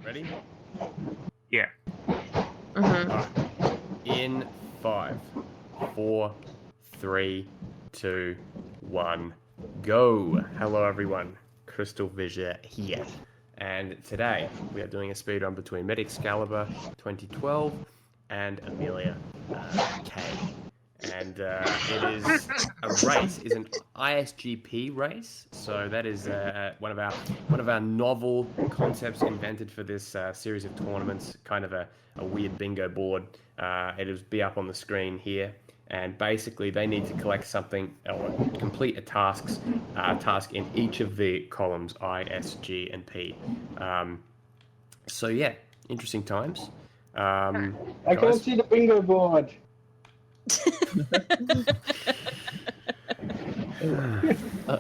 Ready? Yeah. Alright. In 5, 4, 3, 2, 1, go. Hello everyone, Crystal Vision here. And today we are doing a speedrun between MediExcalibur2012 and Amelia K. And it is a race, is an ISGP race. So that is one of our novel concepts invented for this series of tournaments. Kind of a weird bingo board. It'll be up on the screen here. And basically, they need to collect something or complete a task in each of the columns I, S, G, and P. So yeah, interesting times. I can't see the bingo board.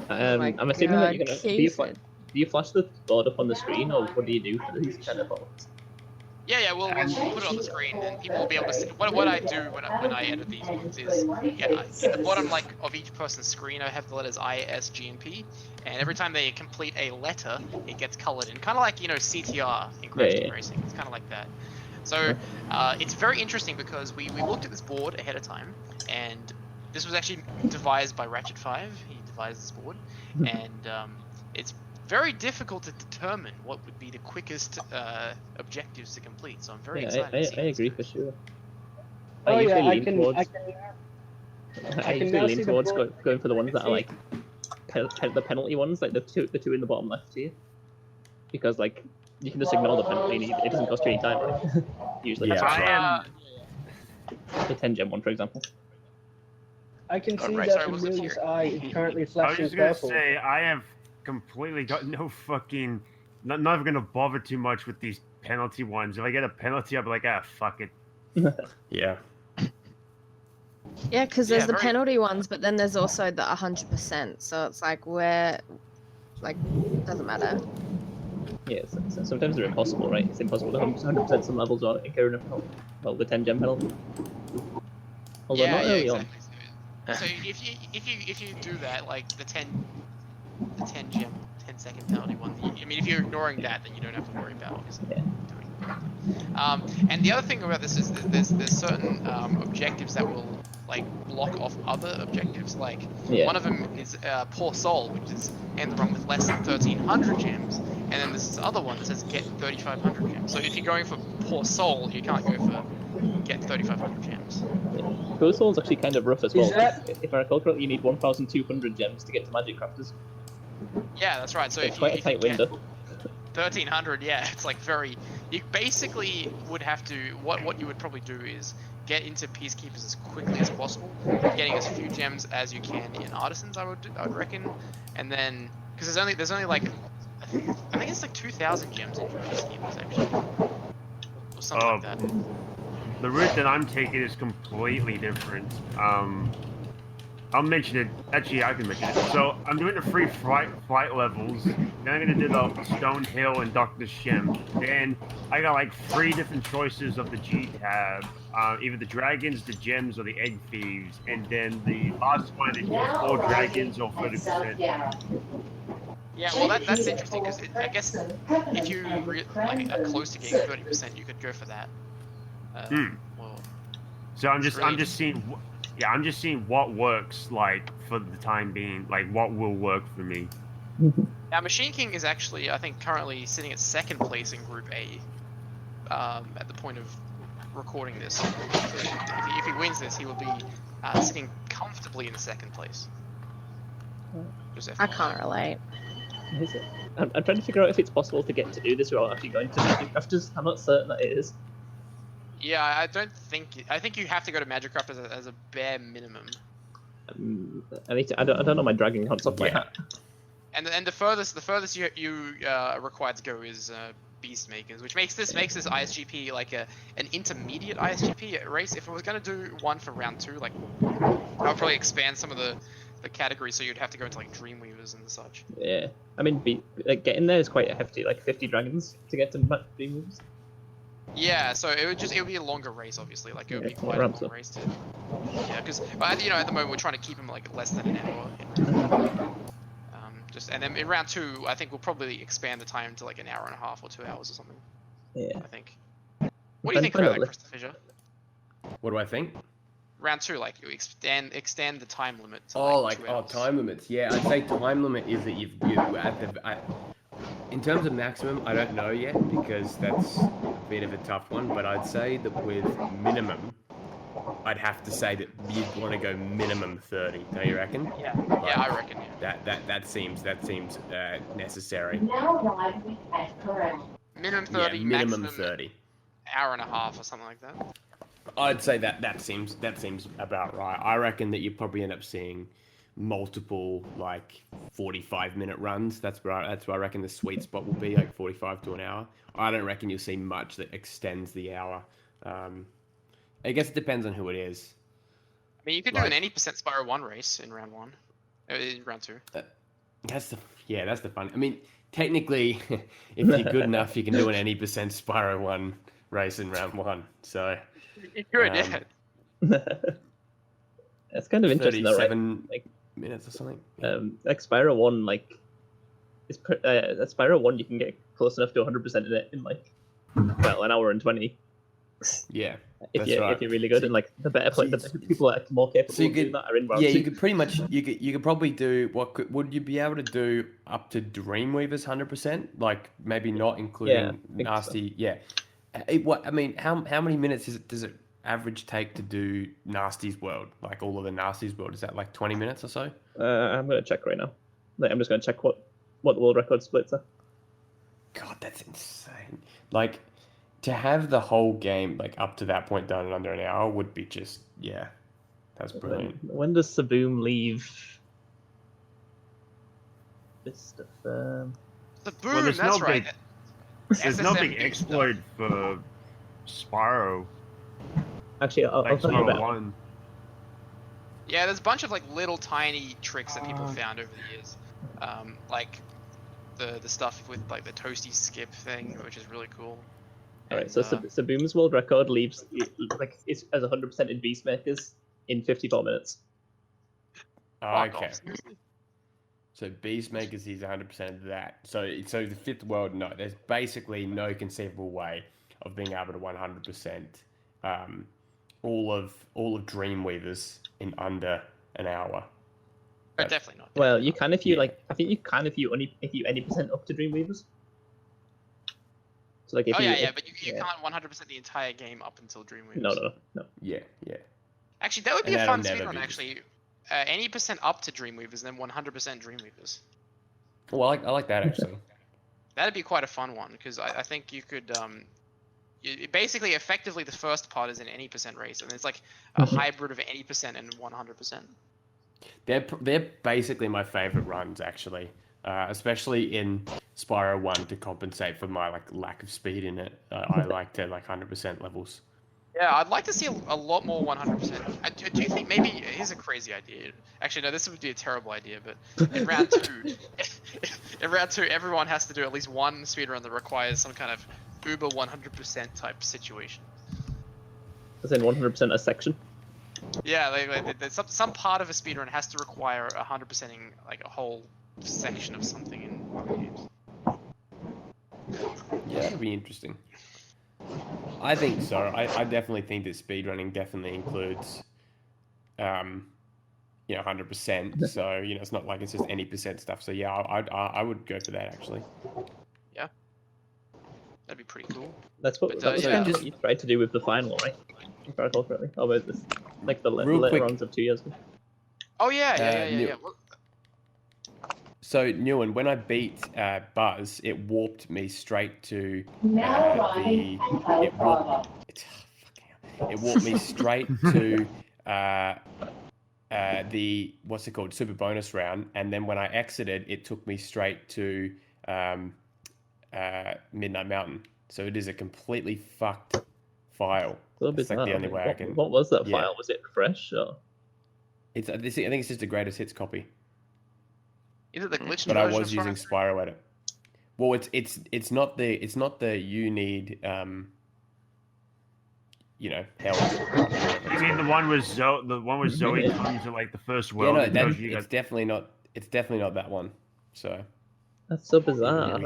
I'm assuming that you're gonna. Do you flash the board up on the screen, or what do you do for these kind of boards? Yeah, we'll put it on the screen, and people will be able to see. What I do when I edit these ones is, at the bottom of each person's screen, I have the letters I, S, G, and P, and every time they complete a letter, it gets coloured in, kind of like CTR in Crash Team Racing. It's kind of like that. So it's very interesting because we looked at this board ahead of time, and this was actually devised by Ratchet5. He devised this board, and it's very difficult to determine what would be the quickest objectives to complete. So I'm very excited. I agree for sure. I usually lean towards going for the ones that are like the penalty ones, like the two in the bottom left here, because like you can just ignore the penalty. And it doesn't cost you any time. Right? Usually, Yeah. The 10 gem one, for example. I can see that Amelia's eye is currently flashing I was just gonna purple. say I have completely got no fucking. Not even gonna bother too much with these penalty ones. If I get a penalty, I'll be like, fuck it. Yeah. Yeah, because there's the penalty ones, but then there's also the 100%. So it's like doesn't matter. Yeah, so sometimes they're impossible, right? It's impossible to 100% some levels or incurring a penalty. Well, the 10 gem penalty. Although not early on. So if you do that, like the 10 gem 10-second penalty one, I mean, if you're ignoring that, then you don't have to worry about obviously doing it. And the other thing about this is that there's certain objectives that will like block off other objectives. Like one of them is Poor Soul, which is end the run with less than 1,300 gems, and then there's this other one that says get 3,500 gems. So if you're going for Poor Soul, you can't go for get 3,500 gems. Poor Soul is actually kind of rough as well. If I recall correctly, you need 1,200 gems to get to Magic Crafters. Yeah, that's right. So it's quite a tight window. 1,300, yeah, it's like very. You basically would have to. What you would probably do is get into Peacekeepers as quickly as possible, getting as few gems as you can in Artisans. I would reckon, and then because there's only like I think it's like 2,000 gems in Peacekeepers actually, or something like that. The route that I'm taking is completely different. I'll mention it. Actually, I can mention it. So I'm doing the free flight levels. Then I'm gonna do the Stone Hill and Dr. Shem. Then I got like 3 different choices of the G tab. Either the dragons, the gems, or the egg thieves. And then the last one is 4 dragons or 30%. Yeah, well that's interesting because I guess if you are close to getting 30%, you could go for that. Well, so I'm just seeing. Yeah, I'm just seeing what works, like, for the time being, like, what will work for me. Now, Machine King is actually, I think, currently sitting at 2nd place in Group A, at the point of recording this. So if he wins this, he will be sitting comfortably in 2nd place. I can't relate. I'm trying to figure out if it's possible to get to do this without actually going to Magic Crafters. I'm not certain that it is. Yeah, I think you have to go to Magic Craft as a bare minimum. I don't know my dragon counts off my hat. And the furthest you are required to go is Beast Makers, which makes this ISGP like an intermediate ISGP race. If I was gonna do one for round 2, like I would probably expand some of the categories, so you'd have to go into like Dreamweavers and such. Yeah, I mean, getting there is quite hefty, like 50 dragons to get to Dreamweavers. Yeah, so it would be a longer race, obviously. Like it would be quite a long race to. Yeah, because at the moment we're trying to keep them like less than an hour. And then in round 2, I think we'll probably expand the time to like an hour and a half or 2 hours or something. Yeah. I think. What do you think about that, Christopher Fisher? What do I think? Round 2, like you extend the time limit. To, Like 2 hours. time limits. Yeah, I'd say time limit is that you in terms of maximum, I don't know yet because that's a bit of a tough one. But I'd say that with minimum, I'd have to say that you'd want to go minimum 30. Don't you reckon? Yeah. Like, Yeah, I reckon. Yeah. That seems necessary. Minimum 30. Yeah, minimum maximum 30. Hour and a half or something like that. I'd say that seems about right. I reckon that you probably end up seeing multiple like 45-minute runs. That's where I reckon the sweet spot will be, like 45 to an hour. I don't reckon you'll see much that extends the hour. I guess it depends on who it is. I mean, you could do an 80% Spyro 1 race in round 1. In round 2. That's the fun. I mean, technically, if you're good enough, you can do an 80% Spyro 1 race in round 1. So you could, yeah. It's kind of interesting, though, right? 37 minutes or something. Like Spyro 1, like Spyro 1, you can get close enough to 100% in it in like an hour and 20. Yeah, if you're really good, and like the better the people that are more capable of doing that are in round 2. You could pretty much you could probably do would you be able to do up to Dreamweaver's 100%? Like maybe not including Nasty. So. Yeah. How many minutes does it average take to do Nasty's World? Like all of the Nasty's World, is that like 20 minutes or so? I'm gonna check right now. I'm just gonna check what the world record splits are. God, that's insane. Like, to have the whole game like up to that point done in under an hour would be just that's brilliant. When does Saboom leave? Vista Firm. Saboom, that's right. There's no big exploit for Spyro. Actually, I'll tell you about one. Yeah, there's a bunch of like little tiny tricks that people found over the years, like the stuff with like the toasty skip thing, which is really cool. All right, so Saboom's world record leaves it's as 100% in Beastmakers in 54 minutes. Okay. So Beastmakers is 100% of that. So the fifth world, no, there's basically no conceivable way of being able to 100% all of Dreamweavers in under an hour. Definitely not. Well, you can if you I think you can if you any percent up to Dreamweavers. So like if but you can't 100% the entire game up until Dreamweavers. No. Yeah. Actually, that would be a fun speedrun. Actually, any percent up to Dreamweavers, and then 100% Dreamweavers. Well, I like that actually. That'd be quite a fun one because I think you could. Basically, effectively, the first part is an any percent race, and it's like a hybrid of any percent and 100%. They're basically my favorite runs actually, especially in Spyro 1 to compensate for my lack of speed in it. I like to 100% levels. Yeah, I'd like to see a lot more 100%. Do you think maybe here's a crazy idea? Actually, no, this would be a terrible idea. But in round 2, everyone has to do at least one speedrun that requires some kind of uber 100% type situation. As in 100% a section. Yeah, some part of a speedrun has to require 100%ing like a whole section of something in one of the games. Yeah, that'd be interesting. I think so. I definitely think that speedrunning definitely includes, 100%. So it's not like it's just any percent stuff. So yeah, I would go for that actually. Yeah, that'd be pretty cool. That's what you tried to do with the final, right? If I recall correctly. Oh, wait, this the later runs of 2 years ago. Oh yeah. So, Newen, when I beat Buzz, it warped me straight to it warped me straight to the what's it called, super bonus round, and then when I exited, it took me straight to Midnight Mountain. So it is a completely fucked file. It's like the only way I can. What was that file? Was it fresh or? I think it's just the greatest hits copy. Is it the glitched But I version was using Spyro at it. Well, it's not the you need hell. You mean the one with Zoe? The one with Zoe comes to the first world. Yeah, no, it's definitely not. It's definitely not that one. So. That's so bizarre.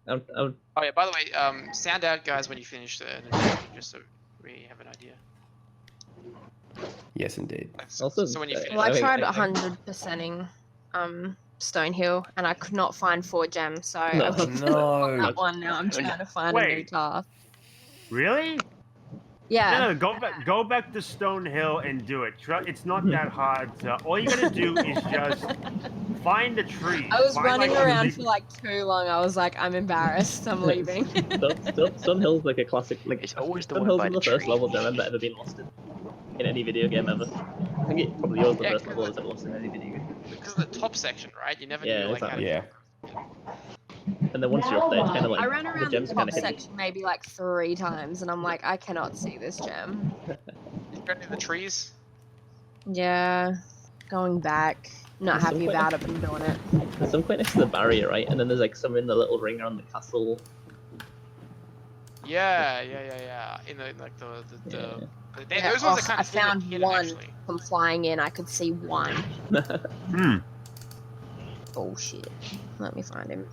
I'm, Oh yeah, by the way, sound out guys when you finish the just so we have an idea. Yes, indeed. Also, so when you finish, Well, I I think- tried I- 100%ing Stonehill, and I could not find 4 gems, so No. I was No. that one. Now I'm trying to find a new Wait. task. Really? Yeah. No, go back to Stonehill and do it. It's not that hard. All you gotta do is just find the tree. I was Find, running like, around for like too long. I was like, I'm embarrassed. I'm leaving. Stonehill's like a classic. Like It's always the Stonehill's one by one of the the first tree. levels I remember ever being lost in any video game ever. I think it probably was the Yeah, first 'cause level I was ever lost in any video game. because of the top section, right? You never Yeah, knew like exactly. how to Yeah. And then once you're up there, it's kind of like I ran the around the gems are top kind of hidden. section maybe like 3 times, and I'm like, I cannot see this gem. you go into the trees. Yeah. Going back. Not There's some happy quite- about it, but I'm doing it. There's some quite next to the barrier, right? And then there's like some in the little ring around the castle. Yeah. In the like Yeah, those ones are oh, kind I of found hidden, one actually. from flying in. I could see 1. Hmm. Bullshit. Let me find him.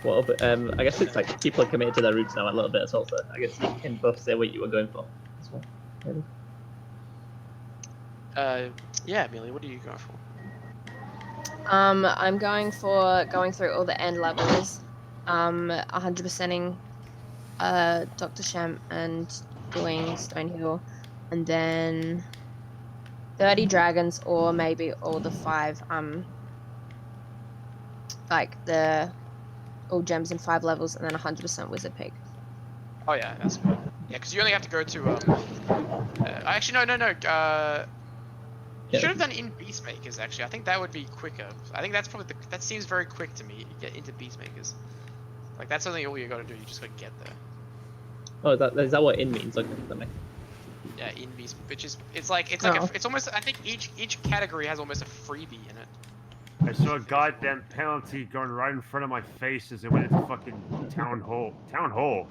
Well, but I guess it's like people are committed to their roots now a little bit as well. So I guess you can both say what you were going for as well. Maybe. Yeah, Amelia, what are you going for? I'm going through all the end levels. 100%ing Dr. Shemp and doing Stonehill, and then 30 dragons, or maybe all the 5 like the all gems in 5 levels, and then 100% Wizard Peak. Oh yeah, that's good. Yeah, because you only have to go to actually no. You should have done in Beastmakers actually. I think that would be quicker. I think that's probably that seems very quick to me. Get into Beastmakers. Like that's only all you got to do. You just got to get there. Oh, is that what in means? Okay, that makes. Yeah, in Beast, which is it's like Oh. it's almost. I think each category has almost a freebie in it. I saw a goddamn penalty going right in front of my face as I went into fucking town hall. Town hall.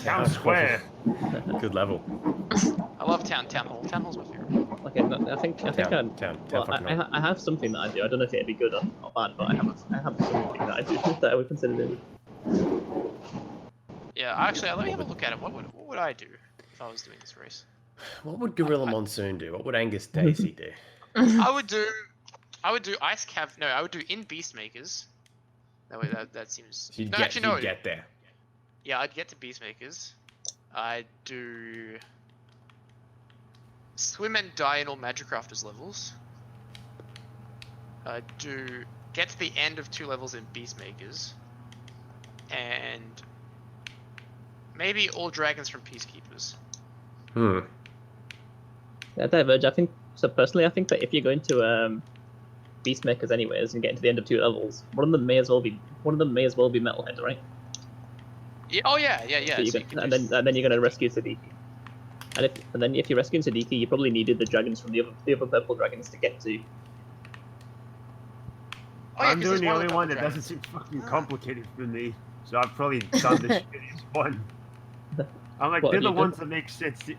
Town square. Good level. I love town hall. Town hall's my favorite. Okay, no, I think Town well, fucking hall. I have something that I do. I don't know if it'd be good or bad, but I have something that I do that I would consider doing. Yeah, actually, let me have a look at it. What would I do if I was doing this race? What would Gorilla Monsoon do? What would Angus Daisy do? I would do Ice Cav. No, I would do in Beastmakers. That way, that seems. You'd no, get, actually, no. you'd get there. Yeah, I'd get to Beastmakers. I'd do Swim and Die in all Magicrafters levels. I'd do get to the end of 2 levels in Beastmakers. And maybe all dragons from Peacekeepers. Hmm. Yeah, diverge. I think so. Personally, I think that if you're going to Beastmakers anyways and getting to the end of 2 levels, one of them may as well be Metalhead, right? Yeah. Oh yeah. So So and then you're gonna rescue Siddiqui. And then if you're rescuing Siddiqui, you probably needed the dragons from the other purple dragons to get to. Oh, yeah, I'm 'cause doing there's the one only with one that double doesn't seem fucking complicated for me. So I've probably done the shittiest one. I'm like, What they're have the you ones done? that make sense.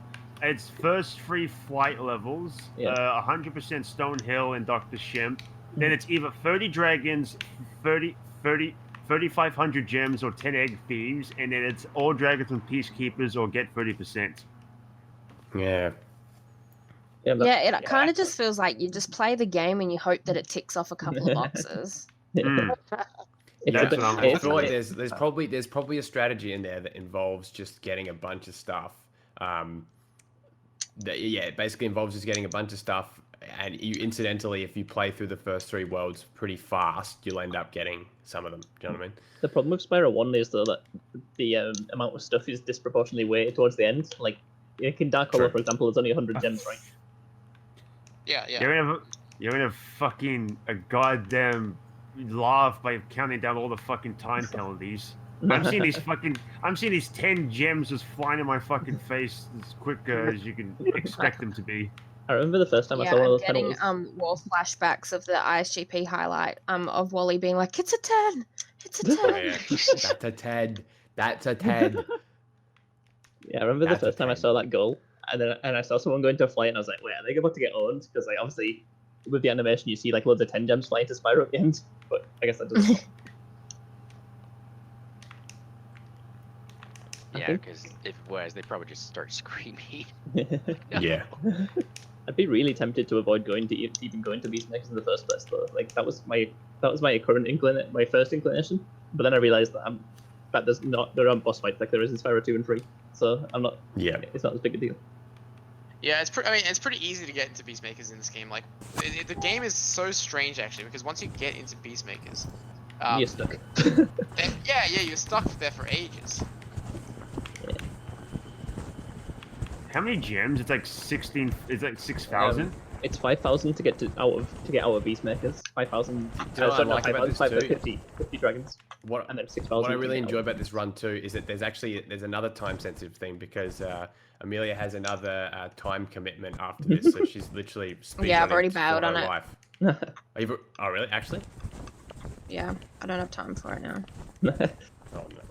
It's first 3 flight levels, Yeah. 100% Stonehill and Dr. Shemp. Then it's either 30 dragons, 3,500 gems, or 10 egg thieves. And then it's all dragons and peacekeepers or get 30%. Yeah. Yeah, but- Yeah, it kind of just feels like you just play the game and you hope that it ticks off a couple of boxes. Mm. It's That's a bit, what I'm I it's- feel like there's probably a strategy in there that involves just getting a bunch of stuff. It basically involves just getting a bunch of stuff, and you incidentally, if you play through the first 3 worlds pretty fast, you'll end up getting some of them. Do you know what I mean? The problem with Spyro 1 is though that the amount of stuff is disproportionately weighted towards the end. Like in Dark Hollow, True. for example, there's only 100 gems, right? Yeah. You're gonna fucking a goddamn laugh by counting down all the fucking time penalties. I'm seeing these 10 gems just flying in my fucking face as quick as you can expect them to be. I remember the first time I Yeah, saw one of I'm those getting penalties. wall flashbacks of the ISGP highlight of Wally being like, "It's a 10, it's a 10." Oh, yeah. That's a Ted. That's a Ted. Yeah, I remember the That's a first time I 10. saw that goal, and I saw someone going to a flight, and I was like, "Wait, are they about to get owned?" Because like obviously with the animation, you see like loads of 10 gems flying to Spyro at the end. But I guess that doesn't. Yeah, because if it was, they'd probably just start screaming. Yeah. I'd be really tempted to avoid even going to Beastmakers in the first place, though. Like that was my current my first inclination. But then I realized that there aren't boss fights like there is in Spyro 2 and 3, so I'm not. Yeah. It's not as big a deal. Yeah, it's pretty easy to get into Beastmakers in this game. Like, the game is so strange actually, because once you get into Beastmakers, You're stuck. yeah, you're stuck there for ages. How many gems? It's like 16. It's like 6,000. It's 5,000 to get out of Beastmakers. 5,000. Do you know what I like about this too? 50 dragons. And then 6,000. What I really enjoy about this run too is that there's another time sensitive thing, because Amelia has another time commitment after this, so she's literally Yeah, I've already bowed on it. Life. Oh really? Actually? Yeah, I don't have time for it now. Oh no.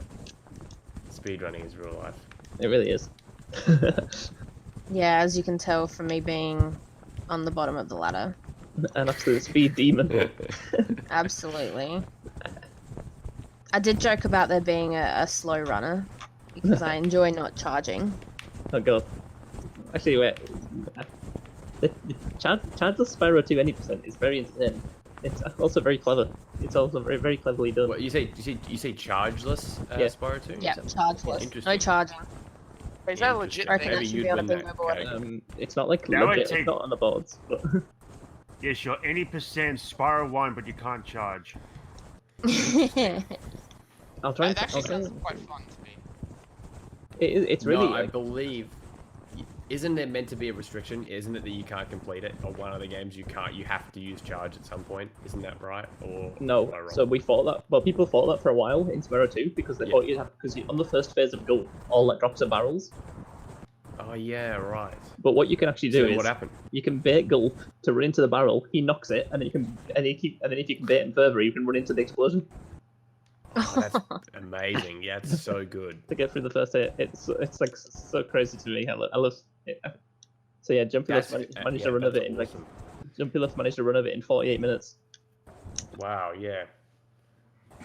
Speedrunning is real life. It really is. Yeah, as you can tell from me being on the bottom of the ladder. An absolute speed demon. Absolutely. I did joke about there being a slow runner, because I enjoy not charging. Oh god. Actually, wait. The Chanceless Spyro 2 any% is very insane. It's also very clever. It's also very, very cleverly done. What, you say chargeless Yeah. Spyro 2? Yeah, chargeless. Interesting. No charging. Wait, is that a legit I reckon thing? I Maybe should you'd be able to win move that my category. It's not like That would legit, take- it's not on the boards, but Yeah, sure. Any percent Spyro 1, but you can't charge. I'll try and That actually I'll try sounds and- quite fun to me. it's really No, I like, believe. Isn't there meant to be a restriction? Isn't it that you can't complete it, or one of the games you have to use charge at some point? Isn't that right? Or no. am I wrong? So we fought that. Well, people fought that for a while in Spyro 2 because they thought because on the first phase of Gulp, all that drops are barrels. Oh yeah, right. But what you can actually do So is what happened? you can bait Gulp to run into the barrel. He knocks it, and then if you can bait him further, you can run into the explosion That's amazing. Yeah, it's so good. to get through the first hit. It's like so crazy to me. I love it. So yeah, Jumpy Luff managed to run over it in like awesome. Jumpy Luff managed to run over it in 48 minutes. Wow, yeah.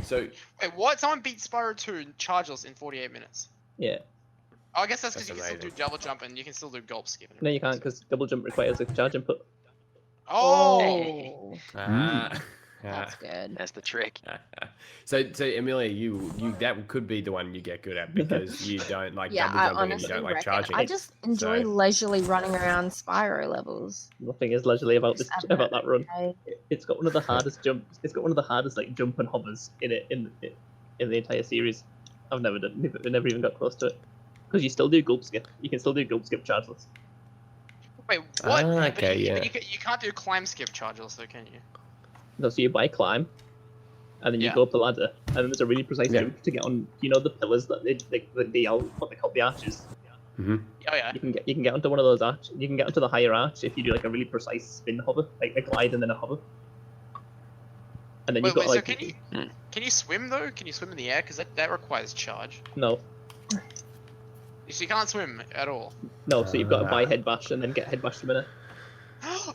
So Wait, what? Someone beat Spyro 2 chargeless in 48 minutes. Yeah. Oh, I guess that's because That's you can still do amazing. double jump and you can still do gulp skip. And No, you can't because double jump requires a charge input. Oh! That's good. That's the trick. So Amelia, you that could be the one you get good at, because you don't like Yeah, double I jumping and you honestly don't like reckon. charging. I just enjoy So- leisurely running around Spyro levels. Nothing is leisurely about this Just about that run. I- It's got one of the hardest jumps. It's got one of the hardest like jump and hovers in the entire series. I've never even got close to it because you still do gulp skip. You can still do gulp skip chargeless. Wait, what? Ah, But okay, yeah. you can't do climb skip chargeless though, can you? No, so you buy climb, and then you Yeah. go up the ladder, and then there's a really precise Yeah. jump to get on. You know the pillars that what they call the arches. Oh yeah. You can get onto one of those arch. You can get onto the higher arch if you do like a really precise spin hover, like a glide and then a hover. And then Wait, you've got so like can you swim though? Can you swim in the air? Because that requires charge. no. So you can't swim at all. No, so you've got to buy head bash and then get head bash swim in it,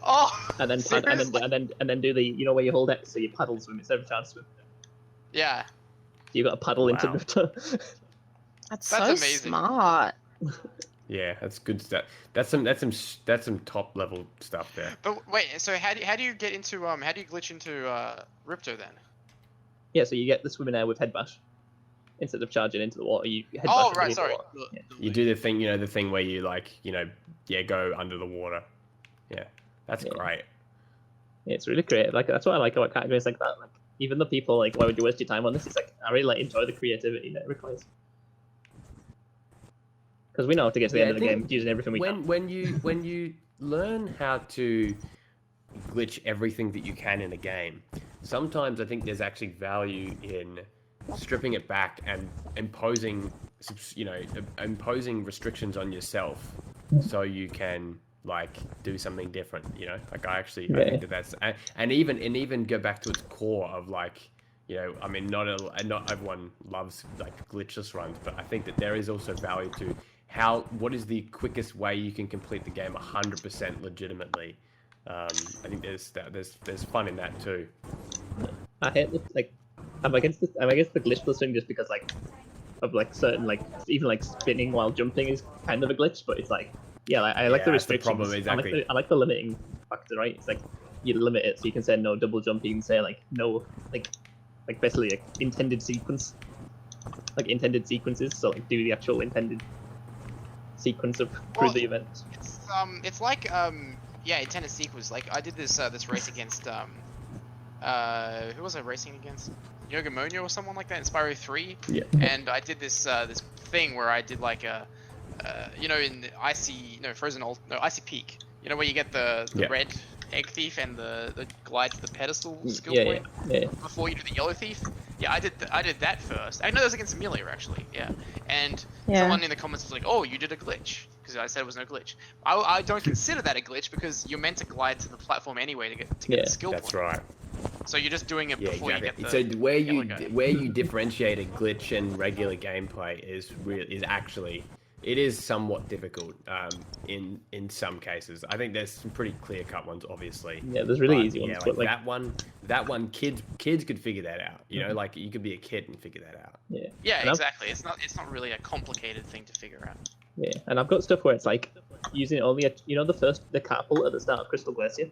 Oh! and then Seriously? and then do the where you hold X so you paddle swim instead of charge swim. Yeah. So you've got to paddle into Wow. the That's That's so amazing. smart. Yeah, that's good stuff. That's some top level stuff there. But wait, so how do you get into how do you glitch into Ripto then? Yeah, so you get the swim in air with head bash instead of charging into the water. You head bash Oh into right, the sorry. water. Yeah. You do the thing, the thing where you go under the water. Yeah, that's Yeah. great. Yeah, it's really creative. Like that's what I like about categories like that. Like even the people like, why would you waste your time on this? It's like I really enjoy the creativity that it requires. Because we know how to get to the end of the game using everything we can. When you learn how to glitch everything that you can in a game, sometimes I think there's actually value in stripping it back and imposing restrictions on yourself so you can do something different. Like I think that's and even go back to its core of I mean, not everyone loves glitchless runs, but I think that there is also value to what is the quickest way you can complete the game 100% legitimately. I think there's fun in that too. I hate the, like, I'm against the glitchless thing just because like of like certain like even like spinning while jumping is kind of a glitch, but it's like yeah, like, I like the that's the restrictions. problem, exactly. I like the limiting factor, right? It's like you limit it so you can say no double jump, you can say like no like basically like intended sequence, like intended sequences. So like do the actual intended sequence of through the event. It's like yeah, intended sequence. Like I did this this race against who was I racing against? Yogamonia or someone like that in Spyro 3. Yeah. And I did this this thing where I did like a you know, in Icy Peak. You know where you get the red egg thief and the glide to the pedestal skill point before you do the yellow thief. Yeah, I did that first. I know that was against Amelia actually. Yeah, and someone in the comments was like, "Oh, you did a glitch," because I said it was no glitch. I don't consider that a glitch because you're meant to glide to the platform anyway to get the skill point. That's right. So you're just doing it before you get the. So where you differentiate a glitch and regular gameplay is actually. It is somewhat difficult in some cases. I think there's some pretty clear-cut ones, obviously. Yeah, there's really easy ones. Yeah, but like that one, kids could figure that out. You know, like you could be a kid and figure that out. Yeah. Yeah, exactly. It's not really a complicated thing to figure out. Yeah, and I've got stuff where it's like using only the catapult at the start of Crystal Glacier.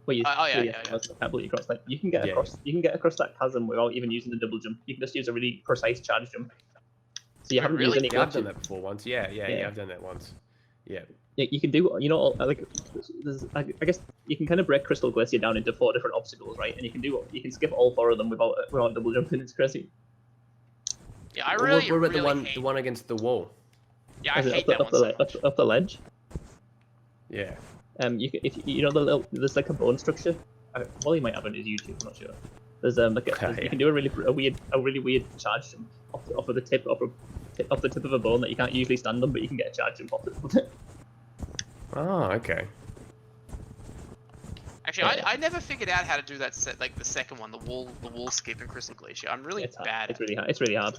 Where you catapult across, like you can get across that chasm without even using the double jump. You can just use a really precise charge jump. So you haven't used any I've done that before once. Yeah, I've done that once. Yeah. Yeah, you can do, like, I guess you can kind of break Crystal Glacier down into 4 different obstacles, right? And you can skip all 4 of them without double jumping. It's crazy. Yeah, I really. What about the one against the wall? Yeah, I hate that one. Up the ledge. Yeah. If there's like a bone structure. Well, you might have it on his YouTube. I'm not sure. There's you can do a really weird charge jump off of the tip of a bone that you can't usually stand on, but you can get a charge jump off it. Oh, okay. Actually, I never figured out how to do that like the second one, the wall skip in Crystal Glacier. I'm really bad. It's really hard. It's really hard.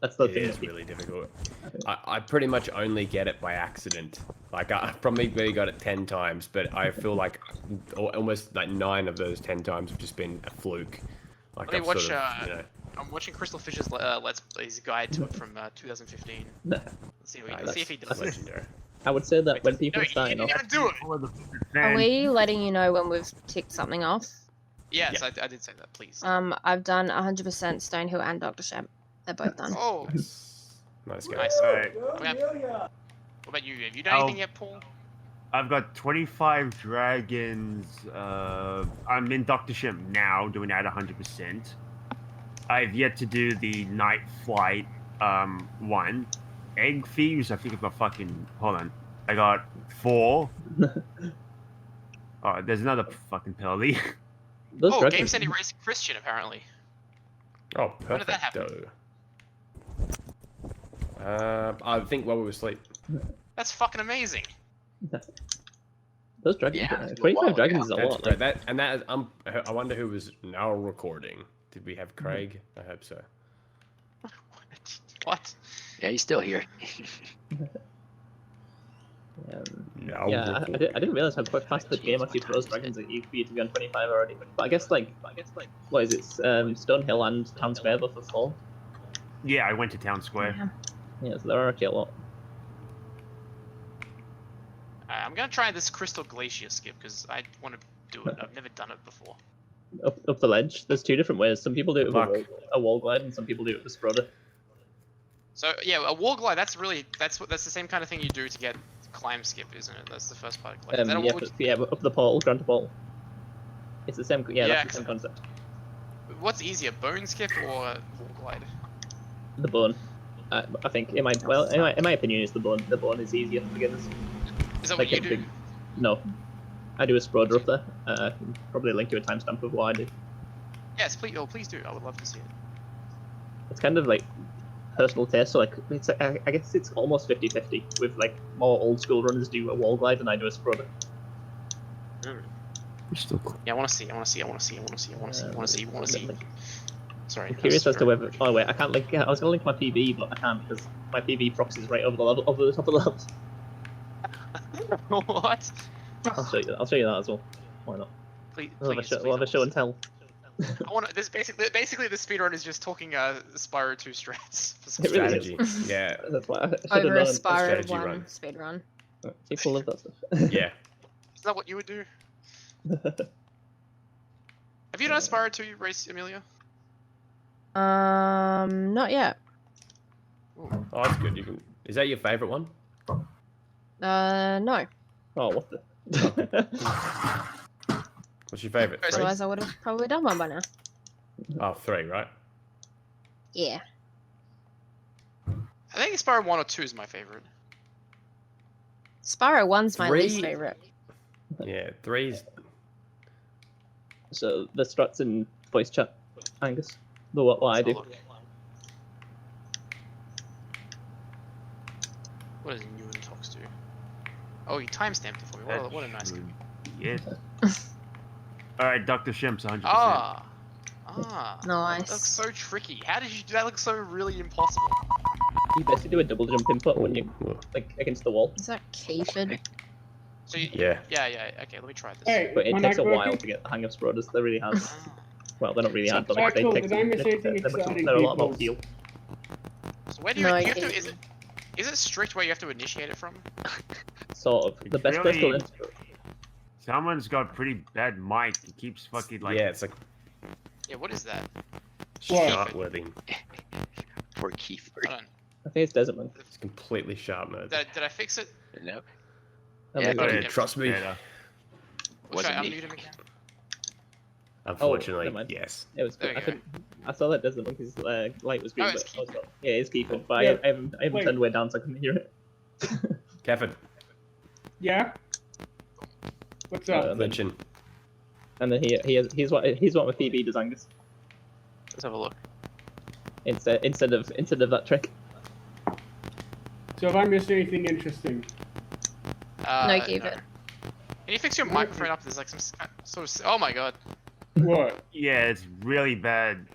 That's the thing. It's really difficult. I pretty much only get it by accident. Like I probably got it 10 times, but I feel like almost like 9 of those 10 times have just been a fluke. Like I'm watching Crystal Fish's Let's Plays guide to it from 2015 Let's see if he does legendary. I would say that when people sign off, are we letting you know when we've ticked something off? Yes, I did say that. Please. I've done 100% Stonehill and Dr. Shemp. They're both done. Oh, nice guy. Nice. What about you? Have you done anything yet, Paul? I've got 25 dragons. I'm in Dr. Shemp now, doing that 100%. I've yet to do the night flight one. Egg thieves, I think I've got fucking... Hold on. I got 4. Oh, there's another fucking penalty. Game Sandy Racing Christian, apparently. Oh, perfect. When did that happen? I think while we were asleep. That's fucking amazing. Those dragons, 25 dragons is a lot. Right. I wonder who was now recording. Did we have Craig? I hope so. What? Yeah, he's still here. I didn't realize how quick fast the game actually throws dragons at you for you to be on 25 already. But I guess like what is it? Stonehill and Town Square both for 4. Yeah, I went to Town Square. Yeah, so there are actually a lot. I'm gonna try this Crystal Glacier skip because I want to do it. I've never done it before. Up the ledge. There's 2 different ways. Some people do it with a wall glide, and some people do it with a Spyro. So yeah, a wall glide. That's the same kind of thing you do to get climb skip, isn't it? That's the first part of glide. Up the portal, Grand Portal. It's the same. Yeah, that's the same concept. What's easier, bone skip or wall glide? The bone. I think in my opinion, it's the bone. The bone is easier for beginners. Is that what you do? No, I do a Spyro up there. I can probably link you a timestamp of what I do. Yes, please. Oh, please do. I would love to see it. It's kind of like personal taste. So like, I guess it's almost 50-50. With like more old school runners do a wall glide and I do a Spyro. Yeah, I want to see. Sorry. I'm curious as to whether. Oh wait, I can't link. I was gonna link my PB, but I can't because my PB proxies right over the top of the level. What? I'll show you that as well. Why not? Please, We'll have a please, show, we'll have a show and tell. I want to. This basically the speedrun is just talking Spyro 2 strats. For some It really reason. Strategy. Yeah. That's why I should have Over a known. Spyro strategy 1 run. speedrun. People love that stuff. Yeah. Is that what you would do? Have you done a Spyro 2 race, Amelia? Not yet. Oh, that's good. You can. Is that your favorite one? No. Oh, what the? What's your favorite? Three? Otherwise, I would have probably done one by now. Oh, 3, right? Yeah. I think Spyro 1 or 2 is my favorite. Spyro 1's my Three- least favorite. Yeah, 3's. So the struts in voice chat, Angus. The what I do. What does new and talks do? Oh, you timestamped it for me. What a nice guy. Yes. Alright, Dr. Shemp's 100%. Ah. That Nice. looks so tricky. How did you do that? Looks so really impossible. You basically do a double jump input when you like against the wall, Is that Kefid? So you, Yeah. yeah. Okay, let me try this. Hey, but it my takes a mic while working? to get the hang of Sprodas. They're really hard. Ah. Well, they're not really hard, but like, they Michael, take did I miss anything they're exciting, a lot about people? feel. So where do you, No, you have I to? didn't. Is it strict where you have to initiate it from? Sort of. The best place to Really? learn. Someone's got pretty bad mic. He keeps fucking like. Yeah, it's like Yeah, what is that? What? sharp-worthy. Poor Kiefer. Hold on. I think it's Desert Monk. It's completely sharp mode. Did I fix it? No. That Yeah, might be- Oh, Okay, yeah, trust me. better. Or should I Wasn't me. unmute him again? Unfortunately, never mind. yes. It was. There I, we go. couldn't- I saw that Desert Monk's light was green, Oh, it's but I was not, yeah, it's Kiefer. But Yeah. I haven't Wait. turned way down so I couldn't hear it. Kevin, Yeah? What's up? glitching. And then he's what my PB does, Angus. Let's have a look. Instead of that trick. So have I missed anything interesting? No, Kefid. Can you fix your microphone up? There's like some sort of. Oh my god. What? Yeah, it's really bad.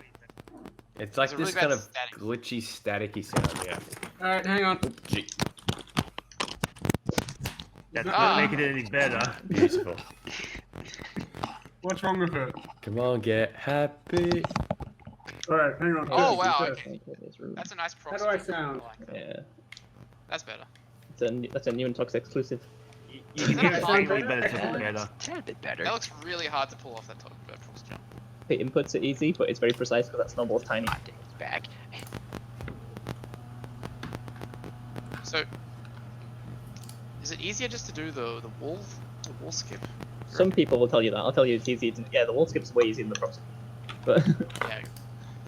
It's like It's a really this kind bad of static. glitchy, staticky sound. Yeah. Alright, hang on. Gee, That's Ah. not making it any better. beautiful. What's wrong with it? Come on, get happy. Alright, hang on. Oh wow. Yes. Okay. That's a nice How proxy. do I sound? like that. Yeah, That's better. that's a new and Tox exclusive. You can hear it Fine. slightly, but it's a bit better. Tad bit better. That looks really hard to pull off that proxy jump. The inputs are easy, but it's very precise because that snowball's tiny. God, it's back. So, is it easier just to do the wall skip? Some people will tell you that. I'll tell you it's easy. Yeah, the wall skip's way easier than the proxy. But Yeah.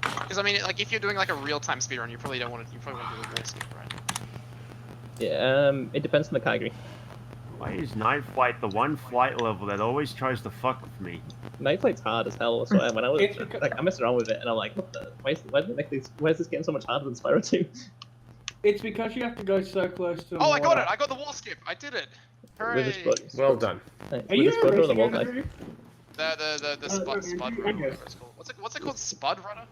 Because I mean, like if you're doing like a real-time speedrun, you probably don't want to. You probably want to do the wall skip, right? yeah, it depends on the category. Why is Night Flight the one flight level that always tries to fuck with me? Night Flight's hard as hell. So when I was It's because- like, I messed around with it, and I'm like, what the? Why is this getting so much harder than Spyro 2? It's because you have to go so close to the Oh, I got water. it! I got the wall skip! I did it! With this Hooray! Well done. Are with you this brother or the wall racing guy? Andrew? The spud rudder, whatever it's called. What's it called? Spud rudder?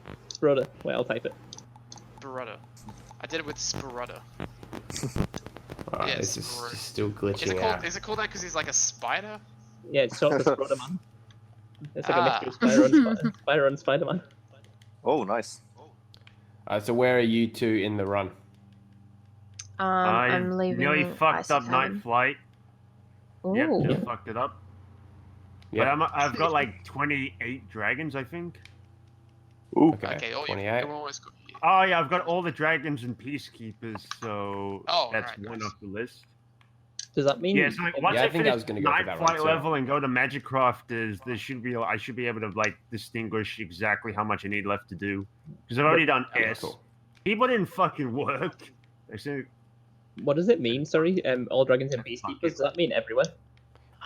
Brother. Wait, I'll type it. Spurudder. I did it with Spurudder. Alright, Yeah, this is Spyro. still Is glitching it out. called? Is it called that because he's like a spider? Yeah, it's short for Brother Man. It's like a Ah. mixture of Spyro and Spider-Man. Oh, nice. So where are you two in the run? I'm leaving. nearly fucked up ISGP. Night Flight. Ooh. Yep, just fucked it up. Yeah. But I've got like 28 dragons, I think. Ooh. Okay, oh, 28. you're almost. Oh yeah, I've got all the dragons and peacekeepers, so Oh, that's alright, one nice. off the list. Does that mean? Yeah, so like, once Yeah, I I think I finish was gonna go for Night that one Flight too. level and go to Magic Crafters, I should be able to like distinguish exactly how much I need left to do. Because I've already done Okay, S. cool. People didn't fucking work. They said, What does it mean? Sorry, all dragons and peacekeepers. Does that mean everywhere?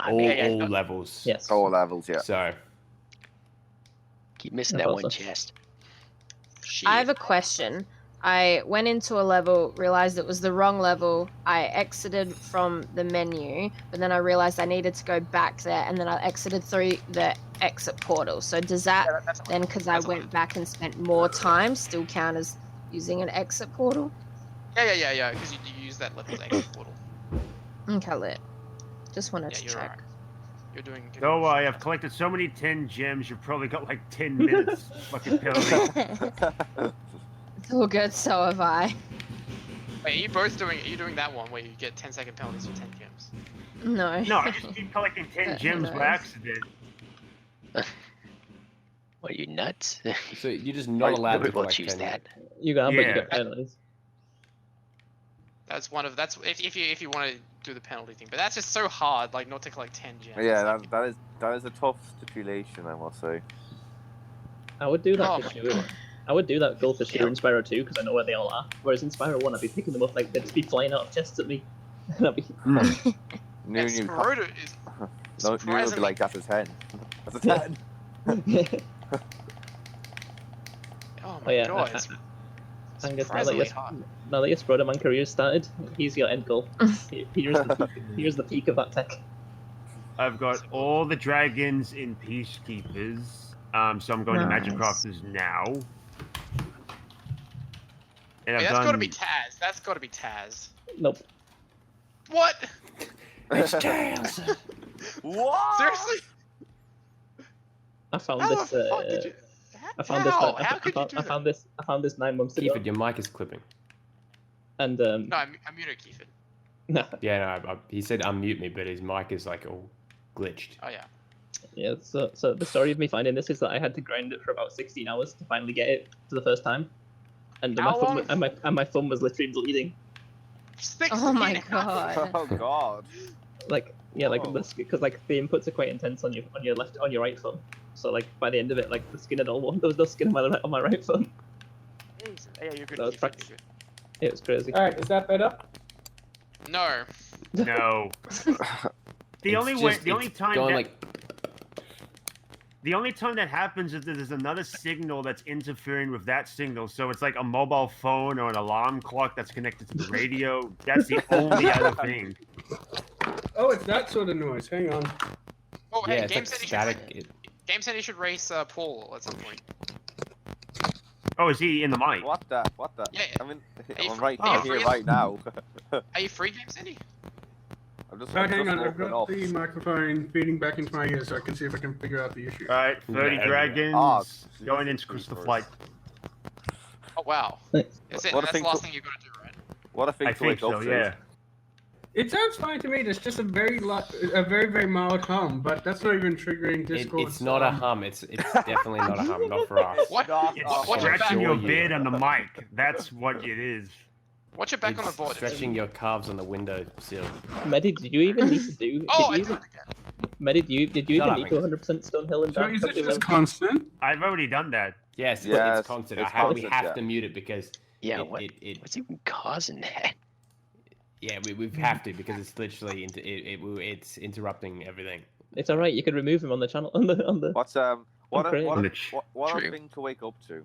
All levels. Yes. All levels, yeah. So, Keep missing That's that one awesome. chest. I have a question. I went into a level, realized it was the wrong level. I exited from the menu, but then I realized I needed to go back there, and then I exited through the exit portal. So does that then, because I went back and spent more time, still count as using an exit portal? Yeah. Because you use that level exit portal. Okay, lit. Just wanted Yeah, to you're check. alright. You're doing. So I have collected so many 10 gems. You've probably got like 10 minutes. Fucking penalty. It's all good, so have I. Wait, are you both doing? Are you doing that one where you get 10-second penalties for 10 gems? No. No, I just keep collecting 10 gems by accident. What, are you nuts? So you're just not allowed to We'll collect choose 10. that. You got, but you Yeah. get penalties. That's one of if you want to do the penalty thing, but that's just so hard, like not to collect 10 gems. Yeah, It's like, that is a tough stipulation, I must say. I would do that Oh for my sure. I would do that goal for sure in Spyro 2 because I know where they all are. Whereas in Spyro 1, I'd be picking them up like they'd just be flying out of chests at me. And I'd be... New Spyro is No, New would be surprisingly- like, that's a 10. That's a 10. Oh my Oh, yeah, god, it's Angus, surprisingly hard. now that your Spider-Man career started, here's your end goal. Here's the peak of that tech. I've got all the dragons in Peacekeepers. So I'm going to Magic Crafters now. And Hey, I've that's done... gotta be Taz. That's gotta be Taz. Nope. What? It's Tails. What? Seriously? I found How this. the fuck did you? I found this. How could you do I found this. I found this 9 months ago. Keep it, your mic is clipping. And No, I'm muted, Keith. no, Yeah, no, he said unmute me, but his mic is like all glitched. Oh yeah. yeah. So the story of me finding this is that I had to grind it for about 16 hours to finally get it for the first time, and How my long? thumb, and my thumb was literally bleeding. Oh my god. Oh god. Like yeah, like Whoa. this because like the inputs are quite intense on your right thumb. So like by the end of it, like the skin had all there was no skin on my right thumb. Yeah, you're good. That was Keith, practice. you're good. It was crazy. Alright, is that better? No. No. The only way, the only time going that, like the only time that happens is that there's another signal that's interfering with that signal. So it's like a mobile phone or an alarm clock that's connected to the radio. That's the only other thing. Oh, it's that sort of noise. Hang on. Oh, yeah, hey, it's Game like said he static. should. Game said he should race Paul at some point. Oh, is he in the mic? What the? What the? Yeah, I mean, Are you I'm fr- right are you here, free? right now. Are you free, Game Sandy? I'm just, Right, I'm hang just on. I've walking got off. the microphone feeding back into my ear so I can see if I can figure out the issue. Alright, 30 Yeah. dragons. Ah, going into Crystal Flight. Oh wow. Nice. That's it. What a That's the thing last to- thing you gotta do, right? What a thing I to think wake so, up to. yeah. It sounds fine to me. There's just a very very mild hum, but that's not even triggering Discord. It's not a hum. It's definitely not a hum. Not for us. What? Stop. It's What's your back? stretching your Sure you- bed on the mic. That's what it is. Watch your back on the It's board. stretching your calves on the window sill. Medi, did you even need to do? Oh, I did did you, it again. Medi, did you Shut even up, need to 100% Stonehill and So down? is it just constant? I've already done that. Yes, Yes, it's constant. it's we constant, have yeah. to mute it because Yeah, it what's even causing that? yeah, we have to because it's literally it's interrupting everything. It's all right. You could remove him on the channel on the. What's what Okay. a True. thing to wake up to?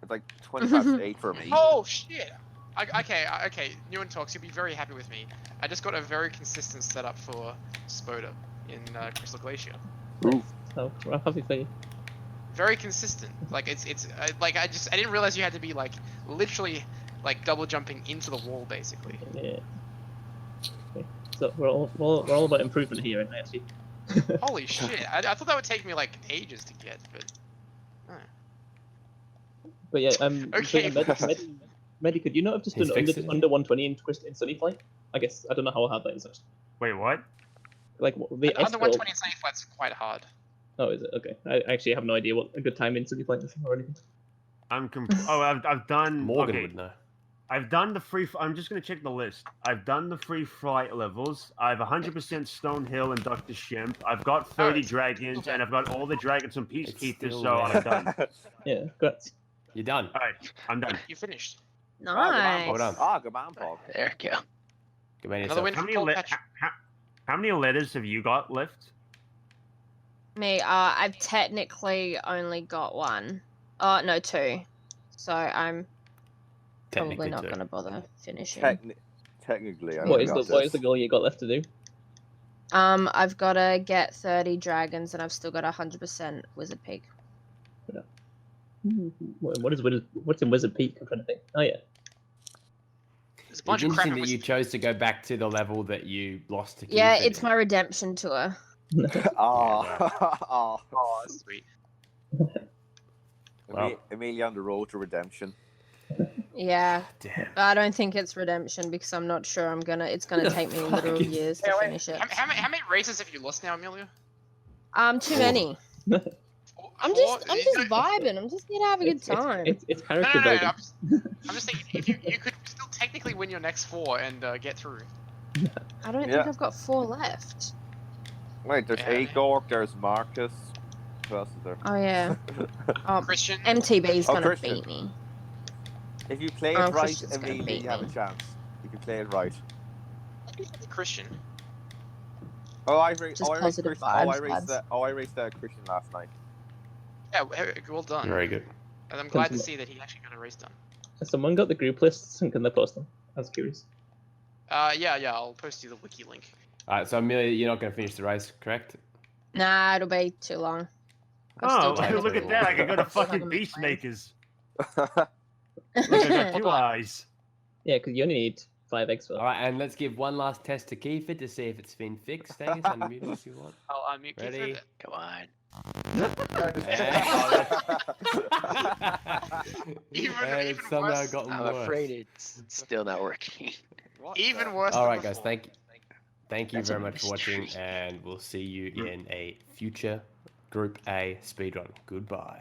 It's like 20 past 8 for me. Oh shit. Okay. Newen Talks, you'll be very happy with me. I just got a very consistent setup for Spoda in Crystal Glacier. Oh, I'm happy for you. Very consistent. Like it's like I didn't realize you had to be like literally like double jumping into the wall basically. Yeah. Okay. So we're all about improvement here in ISG. Holy shit! I thought that would take me like ages to get, but. But yeah, Okay. Medi, could you not have just He's done fixed it. under 120 in Sunny Flight? I guess I don't know how hard that is actually. Wait, what? Like the Under escort. 120 in Sunny Flight's quite hard. Oh, is it? Okay. I actually have no idea what a good time in Sunny Flight is or anything. I've done. Morgan okay. would know. I've done the free. I'm just gonna check the list. I've done the free flight levels. I've 100% Stonehill and Dr. Shemp. I've got 30 it's dragons, still and I've got all the dragons and It's peacekeepers. still So there. I'm done. Yeah, congrats. You're done. All right, I'm done. You finished. Nice. Hold on. Ah, good man, Paul. There we go. Give me Another yourself. win How for many, Paul le- Patrick. how many letters have you got left? Me, I've technically only got one. Oh, no, two. So I'm probably Technically not two. going to bother finishing. Technically, I What only is got the this. goal you got left to do? I've got to get 30 dragons, and I've still got 100% Wizard Peak. What's in Wizard Peak? I'm trying to think. Oh yeah. There's a It's bunch of crap interesting in that you Wizard- chose to go back to the level that you lost to. Yeah, Keith it's my redemption tour. Oh. Oh, sweet. Wow. Amelia on the road to redemption. Yeah, Damn. but I don't think it's redemption because I'm not sure it's gonna take me literal Fuck. years Hey, to wait, finish it. how many races have you lost now, Amelia? Too many. I'm just vibing. I'm just here to have a good time. It's No, character building. I'm just thinking if you could still technically win your next 4 and get through. I don't Yeah. think I've got 4 left. Wait, there's Yeah. Agork, there's Marcus. Who else is there? Oh yeah. Christian. MTB's Oh, gonna Christian. beat me. If you play it Oh, right, Christian's gonna Amelia, beat you have a me. chance. You can play it right. Christian. Oh, I Just raced positive Christian. I vibes, raced Christian last night. Yeah, well done. Very good. And I'm glad to see that he actually got a race done. Has someone got the group lists and can they post them? I was curious. Yeah, I'll post you the wiki link. Alright, so Amelia, you're not going to finish the race, correct? Nah, it'll be too long. Oh, still look at that! I can go to Still fucking haven't made plans. Peacemakers. Look, I got 2 eyes. Yeah, because you only need 5 eggs for that. Alright, and let's give one last test to Kiefer to see if it's been fixed. Angus, unmute if you want. I'll unmute you. Ready? Come on. And it's somehow worse. gotten I'm worse. afraid it's still not working. Even worse. All than right, guys. before. Thank you That's very a much for watching, mystery. and we'll see you in a future Group A speedrun. Goodbye.